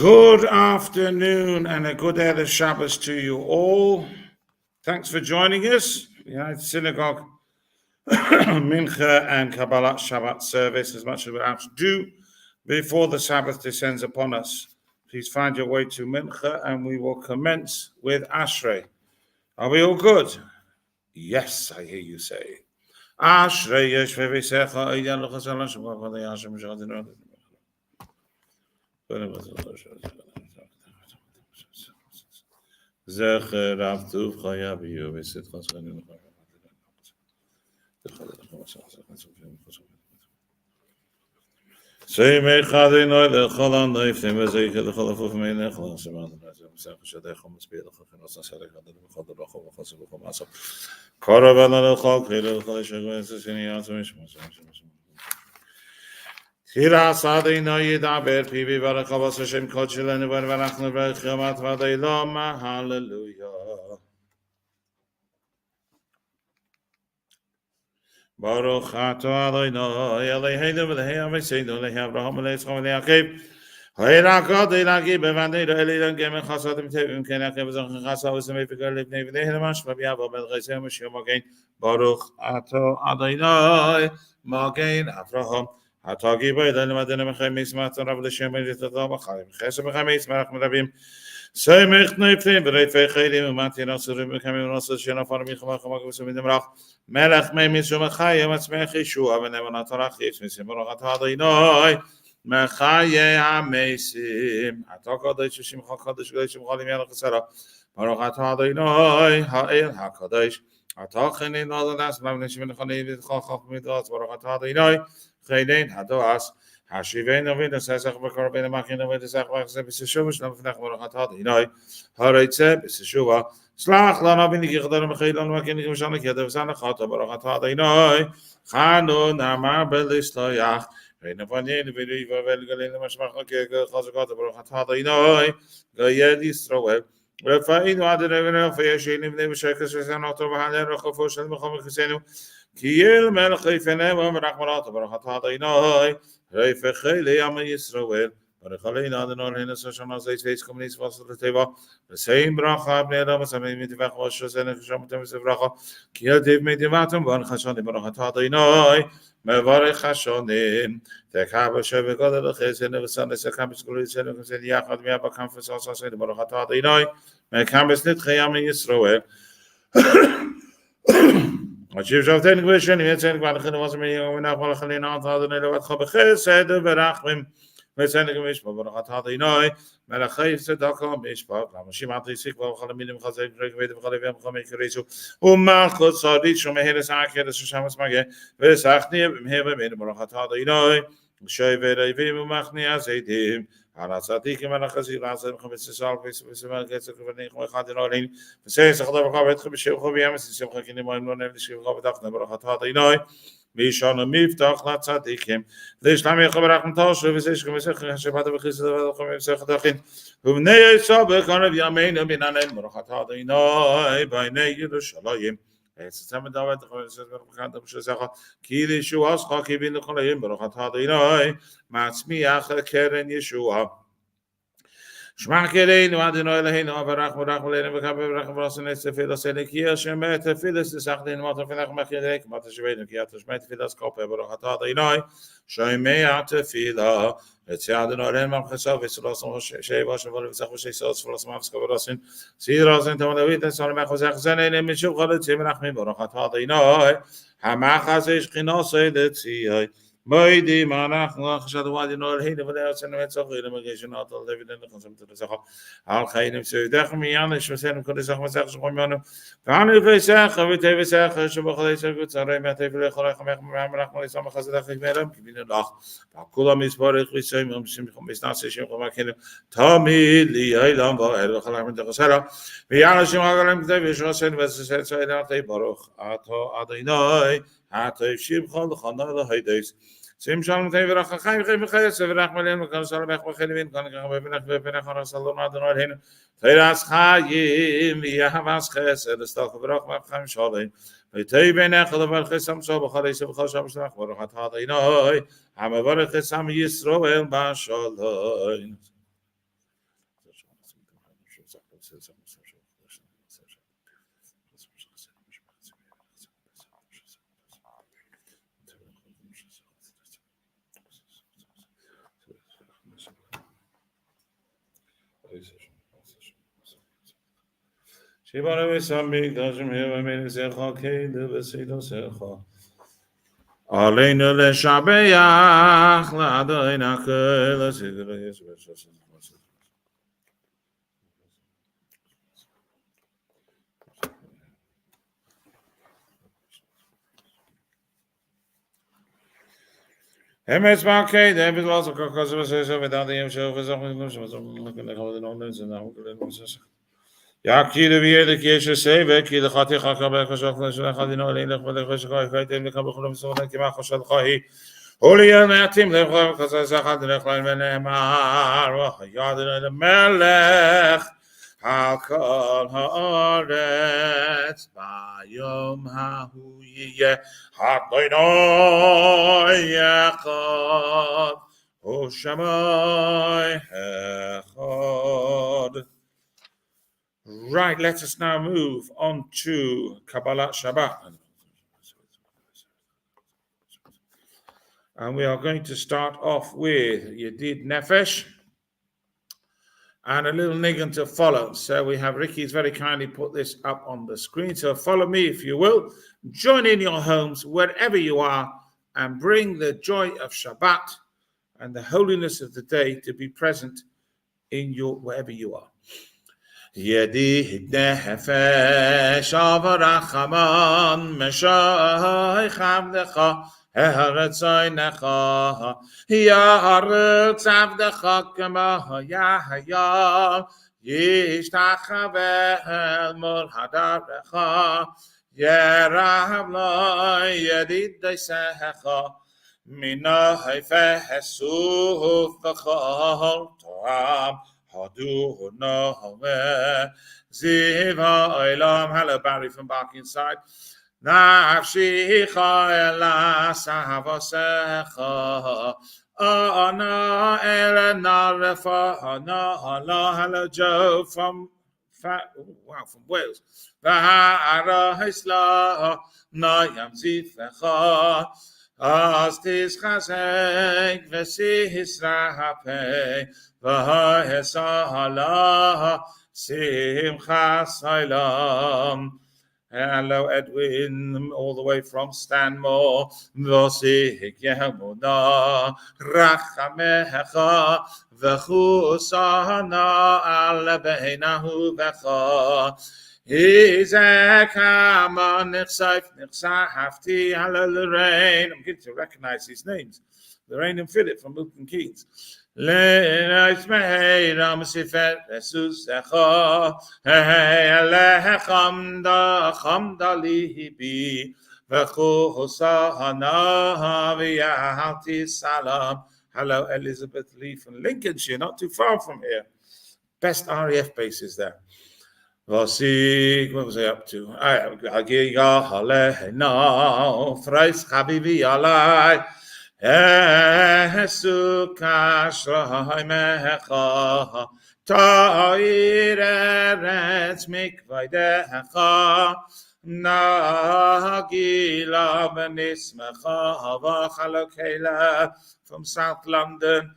Good afternoon and a good Erev Shabbos to you all. Thanks for joining us. Synagogue, Mincha and Kabbalat Shabbat service, as much as we have to do before the Sabbath descends upon us. Please find your way to Mincha and we will commence with Ashrei. Are we all good? Yes, I hear you say. Ashrei yesh v'visecha eidan l'chasal Hashem v'chadei Hashem v'chadei Zecher Rav Tuv Chayav Yu V'Sit Chaschanim Say Mechadei Noi L'Chol Anoiftim V'Zeicha L'Chol Afuf Meinech L'Shemat L'Shemat Shadei Chomus B'Yed L'Chol Nosan Sarek Adel L'Chol L'Chol L'Chol L'Chol L'Chol Karavan L'Chol K'Il L'Chol L'Chol L'Chol L'Chol Tira Sadi no Yidaber Pivi Barakavas Hashem Kochilenu Varachnu Vachamat Vadailoma. Hallelujah. Baruch Ato Adonai Eloheinu V'Lehem V'Seinu Le'Avraham V'Le'Yitzchak V'Le'Yaakov. Ha'Yirakad Yirakid B'Vandei Eloheinu Gemen Chasadim Tevim Kenakev V'Zochin Chasa V'Semei V'Gal Livnei V'Nei H'Lamash V'Yavo V'Chesem V'Shem Magen. Baruch Ato Adonai Magen Avraham. Hatagi by the Madame Hemis Matter of the Shemin with the Dama Hesam Hemis Marak Madabim. Say make no flame, but if I hear Martin also becoming also Shena for me, Hamakas in the Rach. Melach may miss Machaya, what's Mechishu, and never not Rachis, Miss Moratadi no. Machaya Masim. I talk of the Shim Hakadosh, Holy Melachara. Moratadi no, Hael Hakadosh. I talk in all the last Magnishim Khani with Khakh with us, Moratadi no. Khayden Hadoas Hashiven of the Sasach Bakarben Makin of the Sakwas Bishush of Nachmarat, you know, Haritze, Bishuva, Slach Lana Bini Girdam Khaylan Makin Shana Kedavsana Khata Barakata, you know, Hanu Nama Belistoyach, Renavani, the Viva Velgalin Mashmaka Khazakata Barakata, you know, Gayedi Strowe. Rafain Wader Evan for Yashin, if they were Shakers and Otobahan, Rokofosh and Mohammed Hussein. Kiel Melch Ifenem Rachmarat Barakata Inoi, Refecheli Am Yisrael, Barakhalina, the Northern Social States Communist was the table, the same Bracha, Nedamas, and Mitivach was and Shamatim Sevracha, Kiel Div Medivatum, one Hashon Barakata Inoi, Mevarech Hashonim, the Kabbalat Shabbat, the Ches and the Sunday Campus School, and the Yachad Miaba Campus also said Barakata Inoi, Mekambis Nit Khayam Yisrael. Achieve of ten question, he said, was me when I was in other than what Hobbe said, Berachim, we send a commission, but I know, Melachai said, Docom, Bishop, Shimatri, Sikwa, Halamin, Hazek, Great Halaviam, Komikarisu, Marco, Sardich, Meheres, Akia, the Shamas Mage, Vesachni, Heaven, in Morahata, you know, Shave, Machni, as they did. Alasatik Malakasi Lazar Commissioner gets a governing Hadin, says Hadavet Bishoviam, Simhakin, my non Shivadak, never Hatadinoi, Bishon Miftach, Latsadikim, the Islamic Rakantosh, Shabbat, whom they saw the kind of Yamin and Morhatadinoi by Nayushalayim. It's a time that Kili Shuas, Hockey bin the Kolayim, Morhatadinoi, Matsmiach, Karen Yeshua. Shmakerein, Wadino, Lehino, Barach, Moracholin, Bakabras, and Estefila, Senekia, Shemet, Phyllis, the Sachdin, Motofilach, Machinek, Matashavan, Kiatas, Metfilas, Copper, Hatada, Shemea, Tefila, it's Yadino, Marcasov, it's Ross, Sheva, Shavush, Sos, Frosmavska, Rosin, Sidros, and Tonavit, and Solomachozan, and Michel, Timrachim, Hatada, Hamachas, Kinose, let's see. Moidi Manach Shadwadi no Hina Valeas and Metso immigration out of David and the consumption to the Saha. Al Khaim so Dachmian, Shosem Kodisach Masach Romano. Fani Vesach, with Evesach, Shabakh, good Sarai, Tevle, Horak, some Hazak, Madam, Kibin Lach. Pakulam is Borik, with same Misnasation from Makin. Tommy Lee, Lamba, El Halam de Rosara. Viana Shimagalam, David Shosen, was said so in Baruch, Ato Adinoi, Ato Shimchon, Hana, the Hades. Sim Shalom Taver Chaim Khayes Verachmalim kan Salmech Khalivin kan Gabenach Benach Salomad Norhin Teras Khayim Yahavas Khas the Stock of Rachma Kham Shalom Taybenach the Khasam so Khalis Khasham Shalach Baruch Hadinoi Hamavarach Sam Yisroel Bashalom Shibara Vesambi, Dashim Heva Menisecha, Keda Vesido Secha. Aleinu Leshabeach, Ladoina Kela Sigla Yisrael. Emes Bakay, David was a cause of a session without the show for something. Looking at all the knowledge and now. Yaki the Vier, the Kiesha Save, Ki the Hati Hakabak, Hadino, Lena, for the Hoshaka, and the Kabukum, so that Kimakosha Kahi. Holy and Matim, because I had the Nemar, Yadin the Melech, Hakal Haaretz, Bayom Hahuye, Hatloino Yachad, Oshamai Echad. Right, let us now move on to Kabbalat Shabbat. And we are going to start off with Yedid Nefesh and a little niggin to follow. So we have Ricky's very kindly put this up on the screen. So follow me if you will. Join in your homes wherever you are and bring the joy of Shabbat and the holiness of the day to be present in your wherever you are. Yedid Nefesh Avarachaman Meshai Chavdecha Eretz Oinecha Yaretz Avdecha Kema Yahayam Yishtachavel Mol Hadarecha Yerav Lo Yedid Desecha Mina Hefesuf V'chol Toram Hadu no Ziva Olam. Hello, Barry from back inside. Nafshicha ela sahavosecha. Ana elena refa. Ana Allah. Hello, Joe from Wales. Vahara hisla nayam zifecha. Astis chazek v'sis rahapei v'ha'esahala simchas ha'olam. Hello, Edwin, all the way from Stanmore. V'osik yehemuna rachamecha v'chusana al beinahu v'cha. Izekama Nixafti, hello Lorraine. I'm getting to recognize these names. Lorraine and Philip from Milton Keynes. Let's make Ramsifet Susecha, Elechamda Libi, Vehosahana Viahati Salam. Hello, Elizabeth Lee from Lincolnshire, not too far from here. Best RAF bases there. What was I up to? Agiga Halena, Thrice Habibi Alai, Esukash Rahaimecha, Tairets Mikvaidecha, Nagila Benismecha, Vachalokela from South London.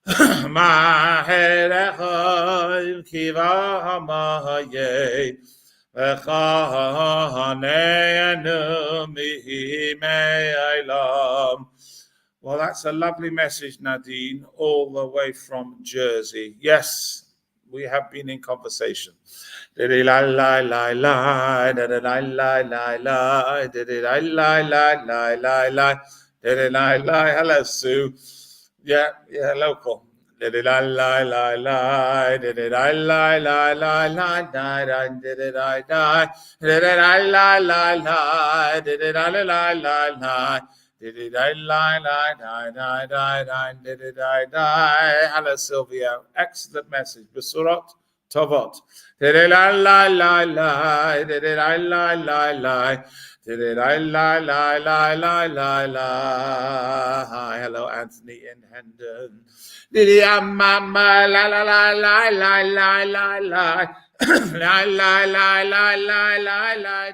Maherecha kiva maye v'chaneinu mi'me'elam. Well, that's a lovely message, Nadine, all the way from Jersey. Yes, we have been in conversation. Hello, Sue. Yeah, local. Did it I lie, did it I lie, did it I die, did it I lie, did it I lie, did it I die, did it I die. Hello, Sylvia. Excellent message. Besurat Tovot. Did it I lie, did it I lie. Did it I lie. Hello, Anthony in Hendon. Did it mama la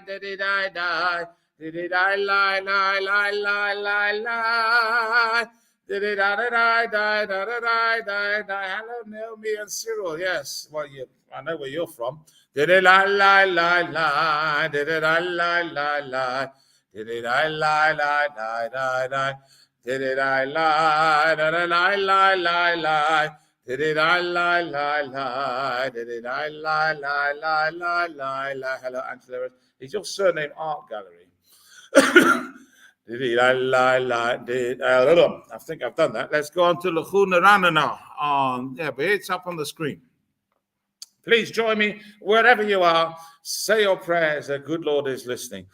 did it I die? Did it I lie? Did it die? Hello, Naomi and Cyril. Yes, well, I know where you're from. Did it la la la la, did it la la la la, did it la la la la la la, did it la la la la la la la, did it la la la la, did it la la la la la la. Hello, Angela. Is your surname Art Gallery? Did la la la did I think I've done that. Let's go on to Lachuna Rana now. But it's up on the screen. Please join me wherever you are. Say your prayers. The good Lord is listening.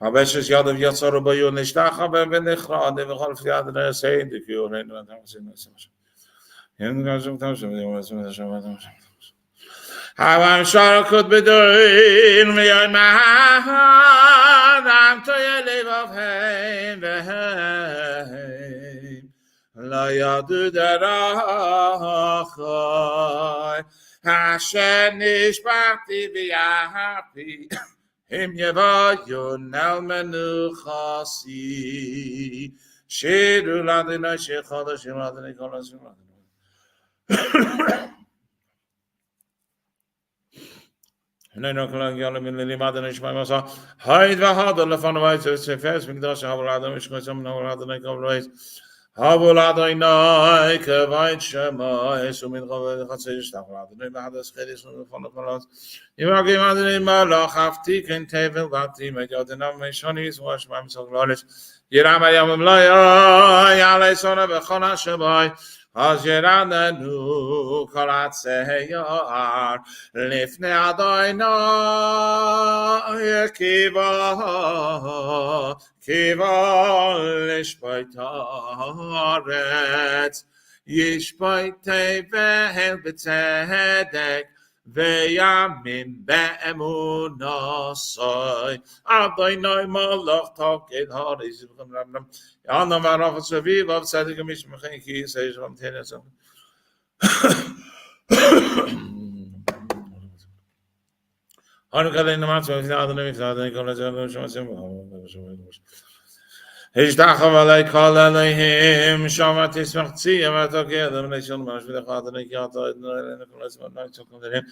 Habeshes Yadav Yatsar Bayu Nishtach Benechra, they will have the saying the cure and how I'm sure it could be doing me on my hand, I'm to your live of him, La Yadu Darachai, Hashem Nishpati be happy. Him Yevayun El Menuchasi Shiru Ladina Shechada Shimadani Kolasim No Kalang Yalam in Lily Madanish by Masa Hide Vahada Lafanawai Sefes Migdash Havaladam Ishkosam Navaladana Kavrais Havaladai Kavait Shema Esumin Kavai Hatsish Tavaladana Badas Kedis from the Palas Yagi Madani Malach Hafti can table Bati Majodinam Shonis wash by himself Lawless Yerama Yamlaya Yale son of a Khona Shabai Azirana nu Kalat Seyar Lifne Adayna Kiva Lishbaitaret Yishbaite Vehel Betzedek Veyamim Be'emunasai Adayna Malach Takid Haris Anna Marach Saviv of Sadigamish Mechaniki says from Tennessee. Hanukkah in the month of the other Hishdachavalai call him Shamat Ismachti, Amatokia, the nation must be the father of Yata and the Nicholas of Night of him.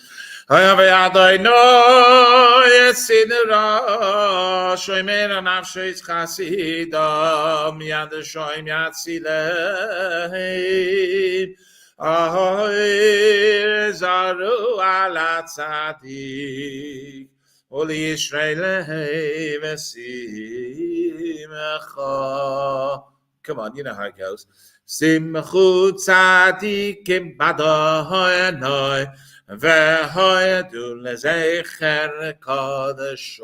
I have a Yada, no, yes, in the Rosh, I made an Afshays Hasidam, Yad Shoim Yatsile, Ahoy, Zaru Alatzadi. Holy Israel, come on, you know how it goes. Simchu tzadikim badahoyanoi, vehoyadu lezecher kadeshoy.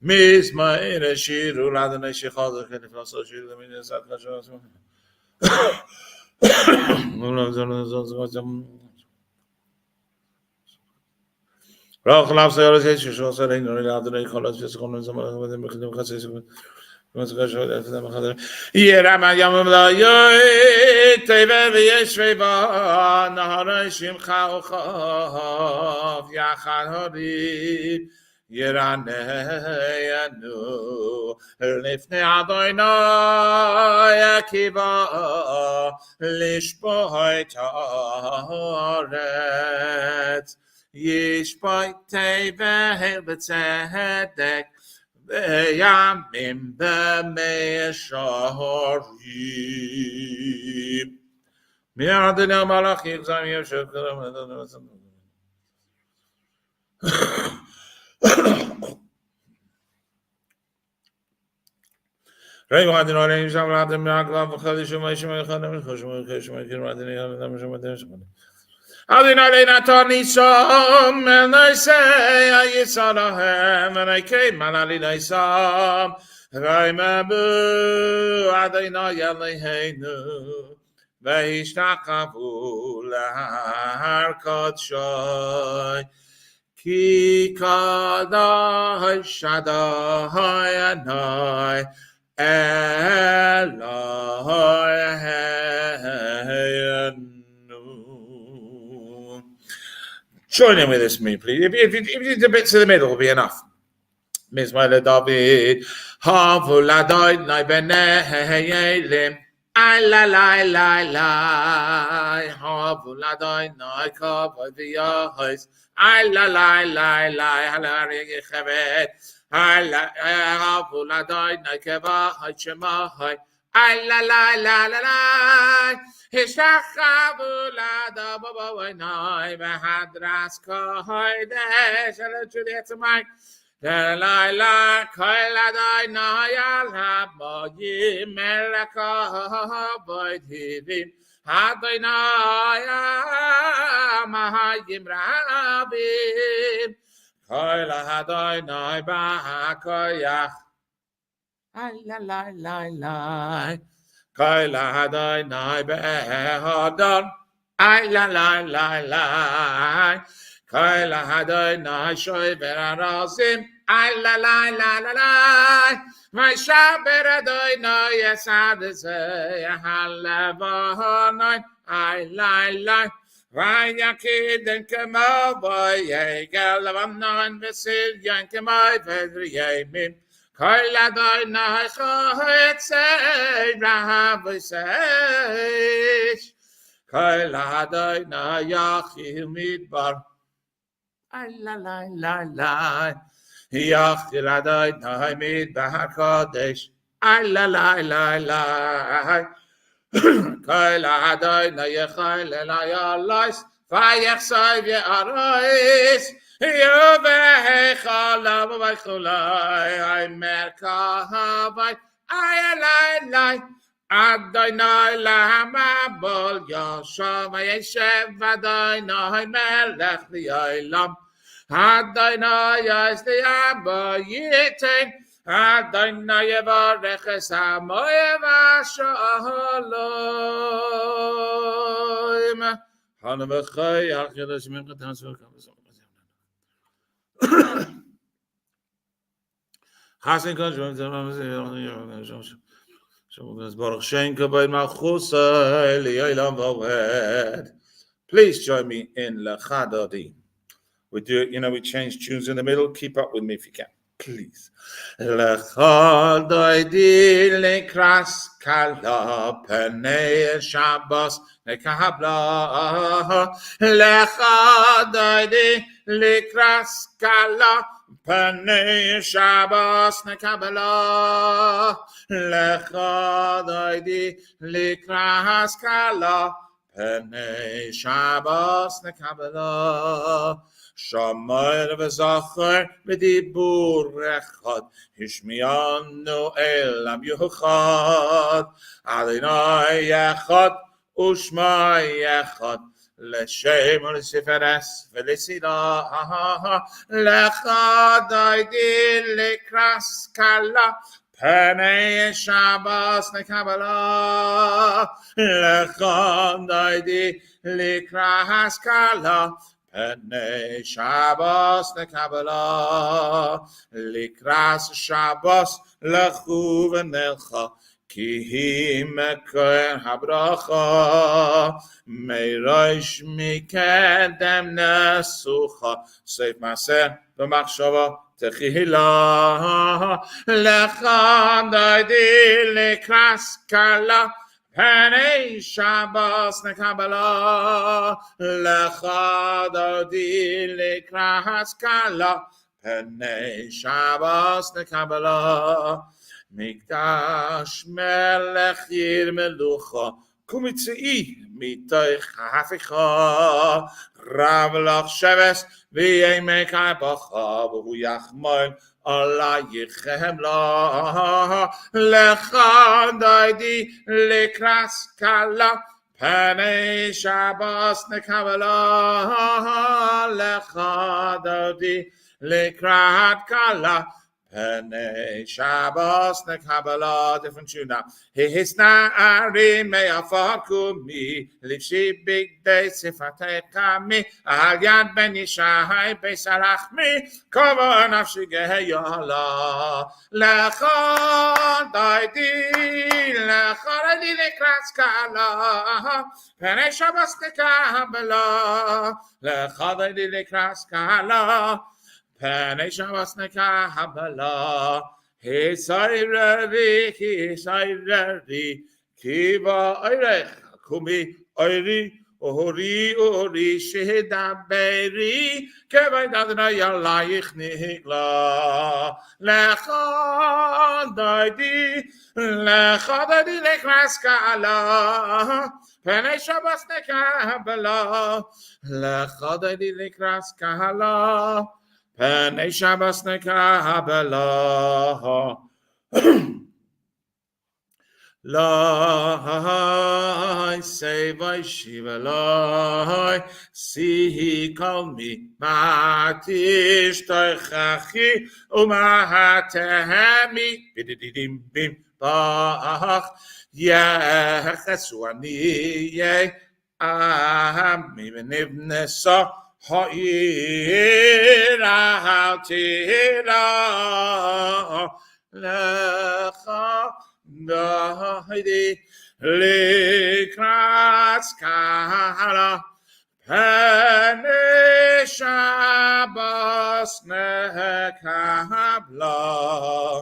Mizma'ir shiru ladane shechad keniflaso shiru lemin yasat kashos. Rach lav sayar zeh shishon saray nori ladane khalas v'skhon zaman v'dem b'khidem khassis Yeram yam v'layoy teve v'yeshvei naharay shimcha uchav yachad hori Yeraneyanu lifnei Adonai akiva lishboi ta'aretz Yishboi vehel b'tzedek v'yamim b'me'esharim Mi'adonai malach yichzam yoshev kalam Ray Wadin or James Adam Maglav Khalish Mashma Khanam Khoshma Khoshma Kirmadini Adam Shamadim Adina Natani Sam and I say I saw him and I came Manali Nisam Raimabu Adina Yalehenu Vaishtakavu Harkot Shoy Ki Kadai Shadai Anai Eloheinu. Join in with us, me, please. If you do the bits in the middle, will be enough. Mizmor David, Havu Ladoi Nai Beneheyelim, Ay la la la la, Havu Ladoi Nai Kavod V'Yahos, Ay la la la la, Halari Yechevet, Ay la Havu Ladoi Nai Kavod Shemahoi, Ay la la la la la, Hishachavu Ladoi Baba Nai Behadras Kohoidesh, Hello Juliet Mike. La la la, Kaila dai na ya la boy melaka boy hivim hadai na ya mahayim rabim Kaila hadai na ba koyach la la la la Kaila hadai na be hadon ay la la la la Kaila hadai na shoy verarazim ay la la la la la my shaber hadai na yesad ze halavahanai ay la la Vayakiden kema boy galavan vesil yankemai vedriyemim Kaila hadai na chohet say rahavisesh Kaila hadai na yachil midbar Ay la la la la, Yachil Adai Naimid Bahakadesh. Ay la la la la, Kaila Adai Nayechai Lelayalais. Vayechsai V'Arais. Yovehecha Lava Vaychulai. Ay Merkahavai. Ay la la. Adonai Lama Bol Yosha Vayeshev Adonai Melech Li'olam Adonai Yis Li'aba Yitain Adonai Yevarech Es Hamoyev HaShalom Hanavachai Achilas Minchatan Hasin Konjum Please join me in Lachadodi. We do it, we change tunes in the middle. Keep up with me if you can. Please. Lachadodi lekras kala penei Shabbos nekabla. Lachadodi lekras kala Panei Shabbos nekabla lechadaidi likras kala Panei Shabbos nekabla Shamoy v'zacher b'dibur echad Hishmiyanu elam yuchad Adonai echad u'shma echad L'shem u'l'siferes v'l'sida L'chadaidi l'kras kala Panei Shabbos nekabla L'chadaidi l'kras kala Panei Shabbos nekabla L'kras Shabbos l'chu v'nelcha Ki hi mekohen habracha Meirosh mikedem nesucha Seif maser b'machshava techila Lechadaidi l'kras kala Panei Shabbos nekabla Lechadaidi l'kras kala Panei Shabbos nekabla Mikdash melech yir melucha Kumitzei mitoich haficha Rav lach sheves v'yemei kaibacha V'hu yachmoim ala yichem la Lechadaidi l'kras kala Panei Shabbos nekabla Lechadaidi l'kras kala Penei Shabbos ne Kabbalah, different tune now. Hisna'arim me'afar kumi, livshi bigdei sifatei kami, al yad ben yishai beisarachmi, kovo nafshi geheyala. Lecha daidi, lecha daidi lekras kala, penei Shabbos ne Kabbalah, lecha daidi lekras kala, Penei Shabbos ne Kabbalah, Hisayrari, Kiva Oirech, Kumi Oiri, Ori, Shehidaberi, Kevai Dadna Yalayich Nihla, Lecha Daidi, Lekras Kala, Penei Shabbos ne Kabbalah, Lecha Daidi Lekras Kala, Penei Shabbos ne Kabbalah. Lai say Vaishiva Lai Sihi call me Matish Toichachi Umahatehemi Bididim Bim Bach Yechesuani Ye Ahami Benibnesa Ha'ira Tira Lecha Daidi Likras Kala Penei Shabbos ne Kabbalah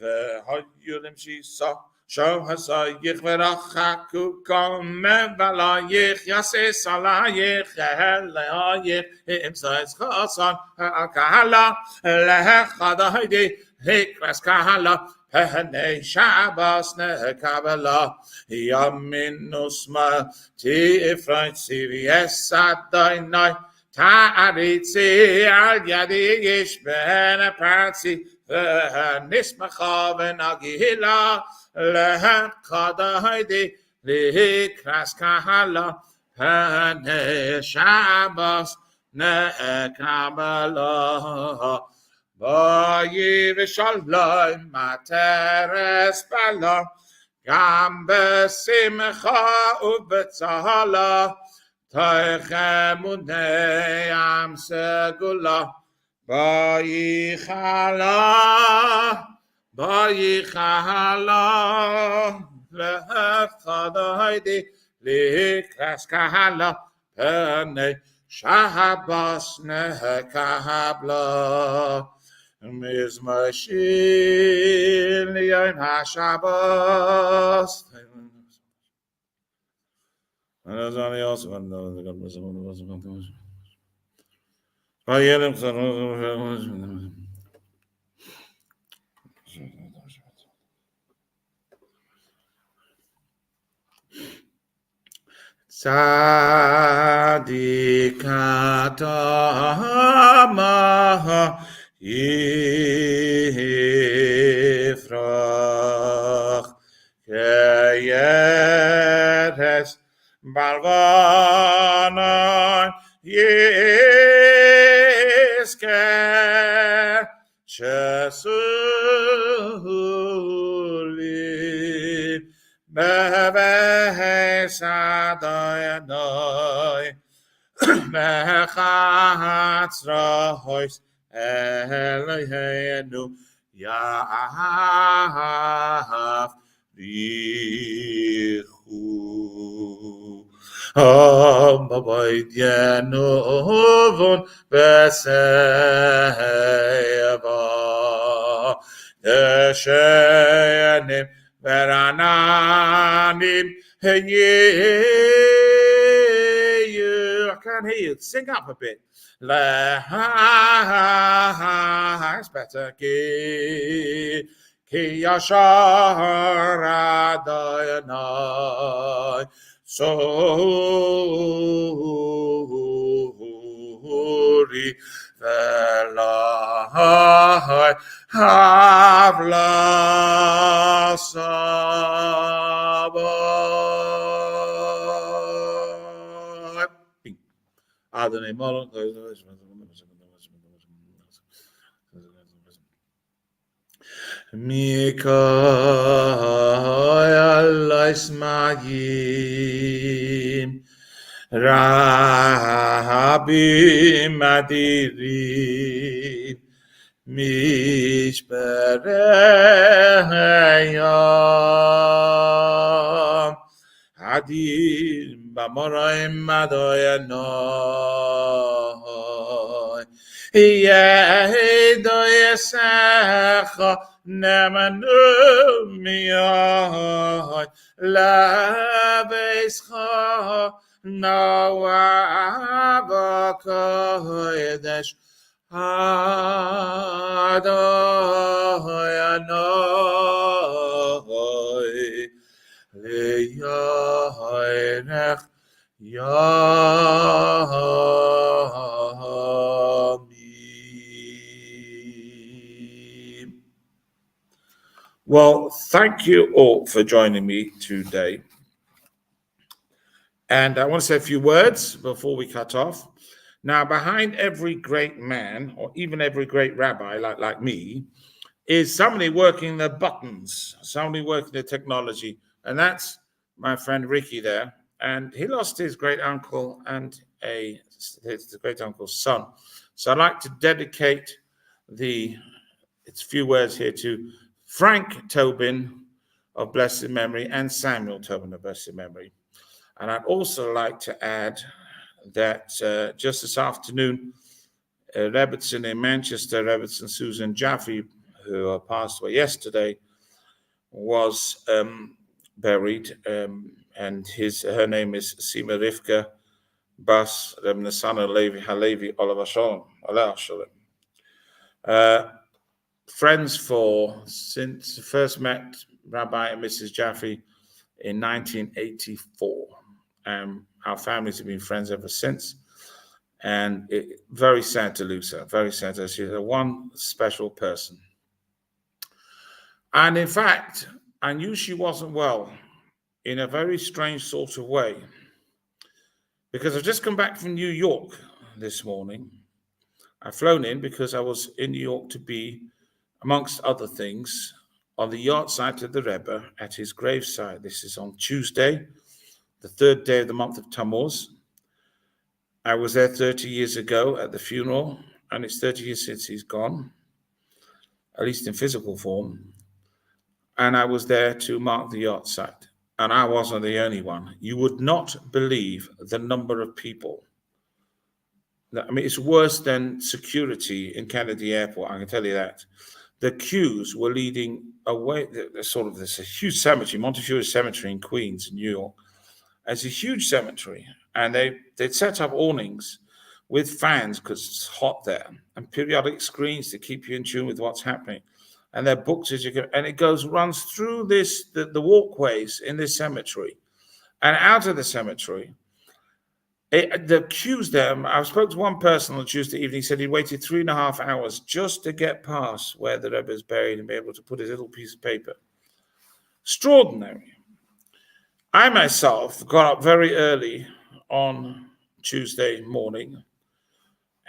V'hoyulim Shisa Shom Hasayich V'rachaku Kom Mevalayich Yaseh Salayich Le'ayich Imsayz Chasan Ha'akala Lecha Daidi Likras Kala Penei Shabbos ne Kabbalah Yamin Nusma Tifront CVS Adonai Ta'aritzi Al Yadi Yish Ben Aparatzi Nismacha V'Nagihila Lehem Kadahidi Likras Kahala Penei Shabbos ne Kabbalah Vayi v'shalom materes bala, gam b'simcha u'b'tzahala, toichem u'nei segula, vayi chala, lehechadaydi, likras kahala, penei Shabbos ne Kabbalah. Mizmashil Yom HaShabbos. Tzadikatamaha Yifrach Keyeres Balvanon Yisker Shesuli Beves Adonai Mechatz Rahois Eloheinu Ya'af Vichu Babayt Yenovon Beseva Yeshenim Verananim I can't hear you. Sing up a bit. It's better. Ki yashar Adonai. Sori velahai havla sabat. Adonai Malon. Mikoyal Ismaim Rabbi Madirin Mishpereyam Hadir Bamoraim Madoyanoi Yehido Yesecha Nemanu Miyoi Laveischa Noah Kodesh Adoyanoi Leyairech Yamim. Well, thank you all for joining me today. And I want to say a few words before we cut off. Now, behind every great man, or even every great rabbi like me, is somebody working the buttons, somebody working the technology. And that's my friend Ricky there. And he lost his great uncle and his great uncle's son. So I'd like to dedicate its few words here to Frank Tobin of blessed memory and Samuel Tobin of blessed memory. And I'd also like to add that just this afternoon, Rebbitzin in Manchester, Rebbitzin Susan Jaffe, who passed away yesterday, was buried, and her name is Sima Rivka Bas Reb Nasana Levi Halevi Olav Shalom. Friends since first met Rabbi and Mrs. Jaffe in 1984. Our families have been friends ever since. And very sad to lose her, very sad. She's one special person. And in fact, I knew she wasn't well in a very strange sort of way, because I've just come back from New York this morning. I've flown in because I was in New York to be, amongst other things, on the yard site of the Rebbe at his gravesite. This is on Tuesday, the third day of the month of Tammuz. I was there 30 years ago at the funeral, and it's 30 years since he's gone, at least in physical form. And I was there to mark the yard site. And I wasn't the only one. You would not believe the number of people. I mean, it's worse than security in Kennedy Airport, I can tell you that. The queues were leading away. There's a huge cemetery, Montefiore Cemetery in Queens, New York. It's a huge cemetery. And they'd set up awnings with fans because it's hot there, and periodic screens to keep you in tune with what's happening. And they're booked as you go, and it runs through the walkways in this cemetery and out of the cemetery. The queues there, I spoke to one person on Tuesday evening. He said he waited 3.5 hours just to get past where the Rebbe is buried and be able to put his little piece of paper. Extraordinary. I myself got up very early on Tuesday morning.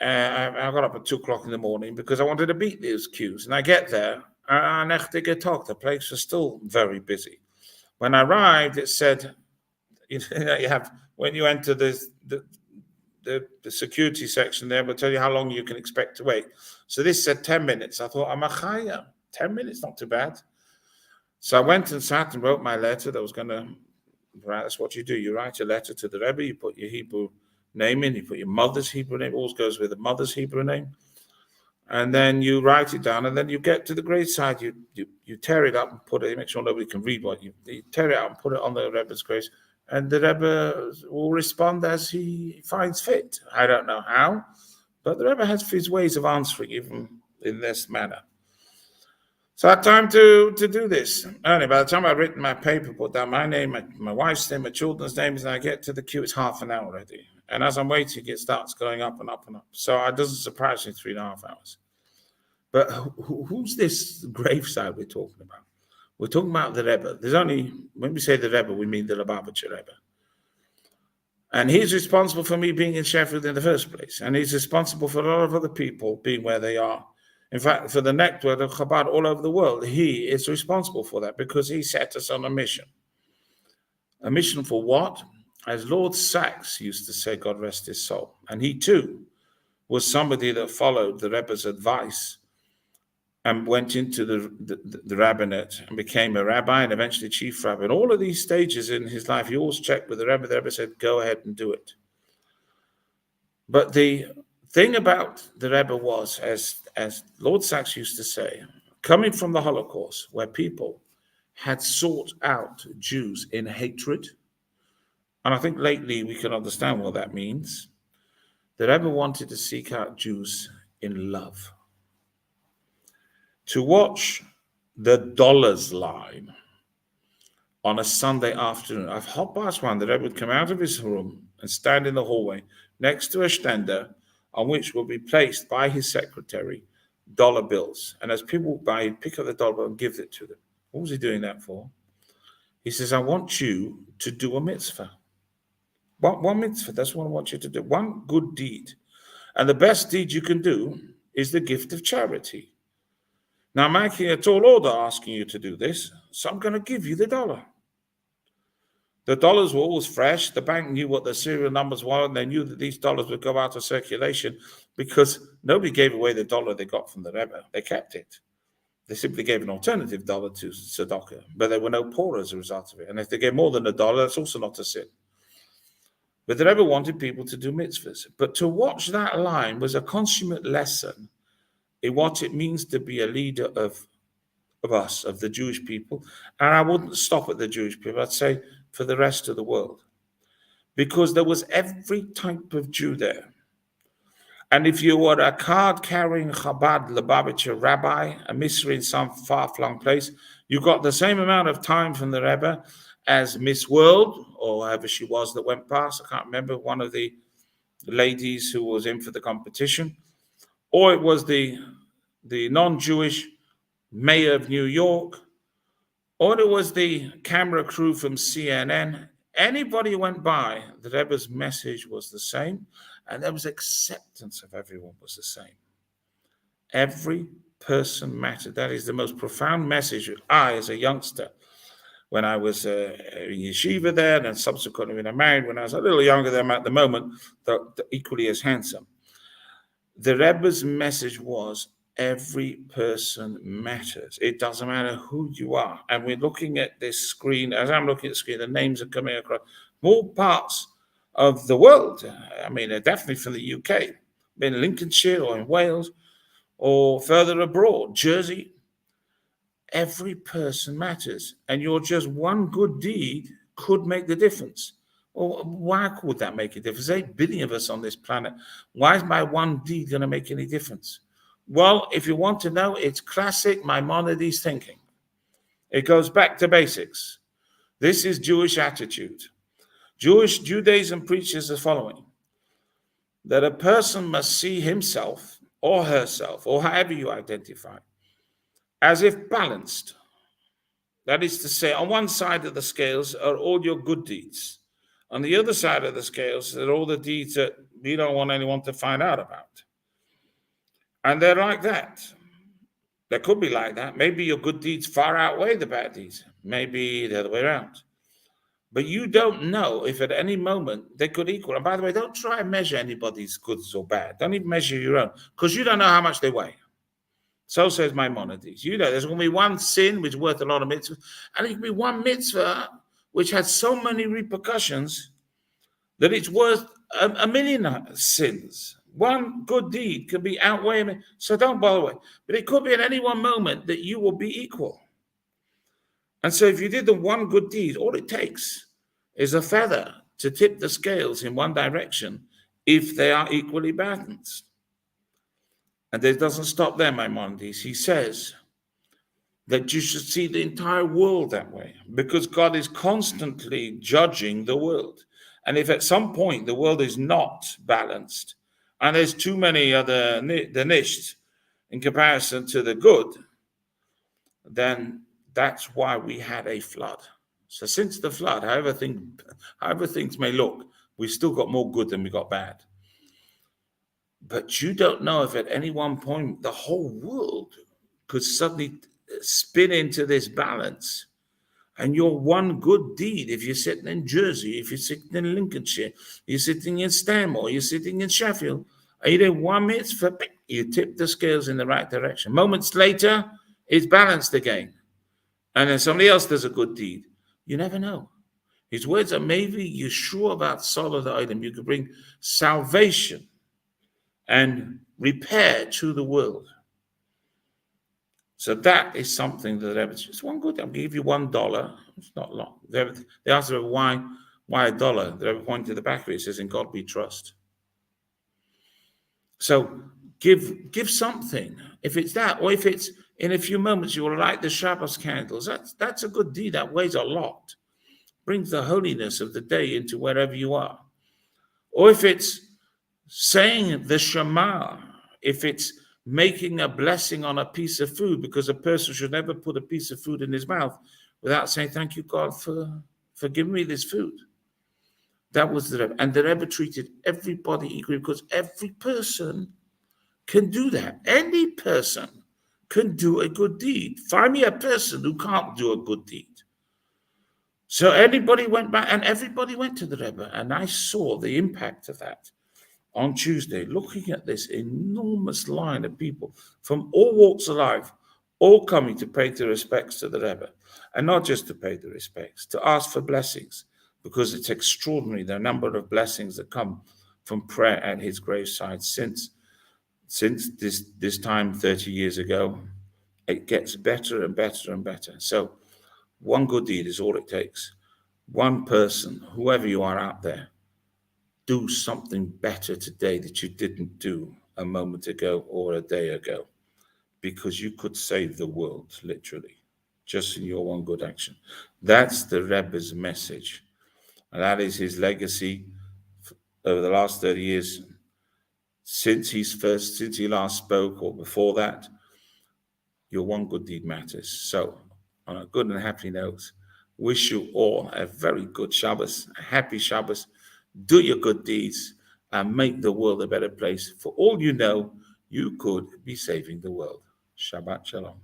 I got up at 2:00 in the morning because I wanted to beat these queues. And I get there, and the place was still very busy. When I arrived, it said, when you enter the security section there, will tell you how long you can expect to wait. So this said 10 minutes. I thought, I'm a chaya. 10 minutes, not too bad. So I went and sat and wrote my letter that was going to, that's what you do. You write a letter to the Rebbe, you put your Hebrew name in, you put your mother's Hebrew name, always goes with the mother's Hebrew name. And then you write it down, and then you get to the graveside, you tear it up and put it, make sure nobody can read what you tear it out and put it on the Rebbe's grave. And the Rebbe will respond as he finds fit. I don't know how, but the Rebbe has his ways of answering, even in this manner. So I had time to do this. Only by the time I'd written my paper, put down my name, my wife's name, my children's names, and I get to the queue, it's half an hour already. And as I'm waiting, it starts going up and up and up. So it doesn't surprise me 3.5 hours. But who's this graveside we're talking about? We're talking about the Rebbe. When we say the Rebbe, we mean the Lubavitcher Rebbe. And he's responsible for me being in Sheffield in the first place. And he's responsible for a lot of other people being where they are In fact, for the network of Chabad all over the world, he is responsible for that because he set us on a mission. A mission for what? As Lord Sachs used to say, God rest his soul. And he too was somebody that followed the Rebbe's advice and went into the rabbinate and became a rabbi and eventually chief rabbi. And all of these stages in his life, he always checked with the Rebbe. The Rebbe said, go ahead and do it. But the thing about the Rebbe was, as Lord Sachs used to say, coming from the Holocaust, where people had sought out Jews in hatred, and I think lately we can understand what that means, the Rebbe wanted to seek out Jews in love. To watch the dollars line on a Sunday afternoon, I've hot past one, the Rebbe would come out of his room and stand in the hallway next to a stender on which will be placed by his secretary dollar bills. And as people would buy, he'd pick up the dollar bill and give it to them. What was he doing that for? He says, I want you to do a mitzvah. One mitzvah, that's what I want you to do. One good deed. And the best deed you can do is the gift of charity. Now, I'm making a tall order asking you to do this, so I'm going to give you the dollar. The dollars were always fresh. The bank knew what the serial numbers were, and they knew that these dollars would go out of circulation because nobody gave away the dollar they got from the Rebbe. They kept it. They simply gave an alternative dollar to tzedakah, but they were no poorer as a result of it. And if they gave more than $1, that's also not a sin. But the Rebbe wanted people to do mitzvahs. But to watch that line was a consummate lesson in what it means to be a leader of us, of the Jewish people. And I wouldn't stop at the Jewish people. I'd say for the rest of the world. Because there was every type of Jew there. And if you were a card-carrying Chabad Lubavitcher rabbi, a Misri in some far-flung place, you got the same amount of time from the Rebbe as Miss World, or whoever she was that went past. I can't remember, one of the ladies who was in for the competition. Or it was the non-Jewish mayor of New York, or it was the camera crew from CNN. Anybody who went by, the Rebbe's message was the same, and there was acceptance of everyone was the same. Every person mattered. That is the most profound message I, as a youngster, when I was in yeshiva there, and subsequently when I married, when I was a little younger than at the moment, equally as handsome. The Rebbe's message was, every person matters. It doesn't matter who you are. And we're looking at this screen, as I'm looking at the screen, the names are coming across more parts of the world. I mean, they're definitely from the UK, in Lincolnshire or in Wales or further abroad, Jersey. Every person matters. And your just one good deed could make the difference. Well, why would that make a difference? 8 billion of us on this planet. Why is my one deed going to make any difference? Well, if you want to know, it's classic Maimonides thinking. It goes back to basics. This is Jewish attitude. Judaism preaches the following, that a person must see himself or herself, or however you identify, as if balanced. That is to say, on one side of the scales are all your good deeds. On the other side of the scales are all the deeds that we don't want anyone to find out about. And they're like that. They could be like that. Maybe your good deeds far outweigh the bad deeds. Maybe the other way around. But you don't know if at any moment they could equal. And by the way, don't try and measure anybody's goods or bad. Don't even measure your own, because you don't know how much they weigh. So says Maimonides. You know, there's going to be one sin which is worth a lot of mitzvahs, and it can be one mitzvah which has so many repercussions that it's worth a million sins. One good deed could be outweighing, so don't bother with it. But it could be at any one moment that you will be equal. And so if you did the one good deed, all it takes is a feather to tip the scales in one direction if they are equally balanced. And it doesn't stop there, Maimonides. He says that you should see the entire world that way, because God is constantly judging the world. And if at some point the world is not balanced, and there's too many other the nisht in comparison to the good, then that's why we had a flood. So since the flood, however things may look, we've still got more good than we got bad. But you don't know if at any one point the whole world could suddenly spin into this balance. And your one good deed, if you're sitting in Jersey, if you're sitting in Lincolnshire, you're sitting in Stanmore, you're sitting in Sheffield, and you do 1 mitzvah, you tip the scales in the right direction. Moments later, it's balanced again. And then somebody else does a good deed. You never know. His words are, maybe you're sure about solid item. You could bring salvation and repair to the world. So that is something that it's one good. I'll give you $1. It's not long. They asked her why $1. They ever pointed to the back of it. It says, "In God we trust." So give something. If it's that, or if it's in a few moments you will light the Shabbos candles. That's a good deed. That weighs a lot. Brings the holiness of the day into wherever you are. Or if it's saying the Shema, if it's making a blessing on a piece of food, because a person should never put a piece of food in his mouth without saying, "Thank you, God, for giving me this food." That was the Rebbe. And the Rebbe treated everybody equally, because every person can do that. Any person can do a good deed. Find me a person who can't do a good deed. So anybody went back, and everybody went to the Rebbe, and I saw the impact of that on Tuesday, looking at this enormous line of people from all walks of life, all coming to pay their respects to the Rebbe, and not just to pay the respects, to ask for blessings, because it's extraordinary the number of blessings that come from prayer at his graveside since this time 30 years ago. It gets better and better and better. So one good deed is all it takes. One person, whoever you are out there, do something better today that you didn't do a moment ago or a day ago, because you could save the world, literally, just in your one good action. That's the Rebbe's message. And that is his legacy over the last 30 years, since he last spoke, or before that. Your one good deed matters. So, on a good and happy note, wish you all a very good Shabbos, a happy Shabbos. Do your good deeds and make the world a better place. For all you know, you could be saving the world. Shabbat Shalom.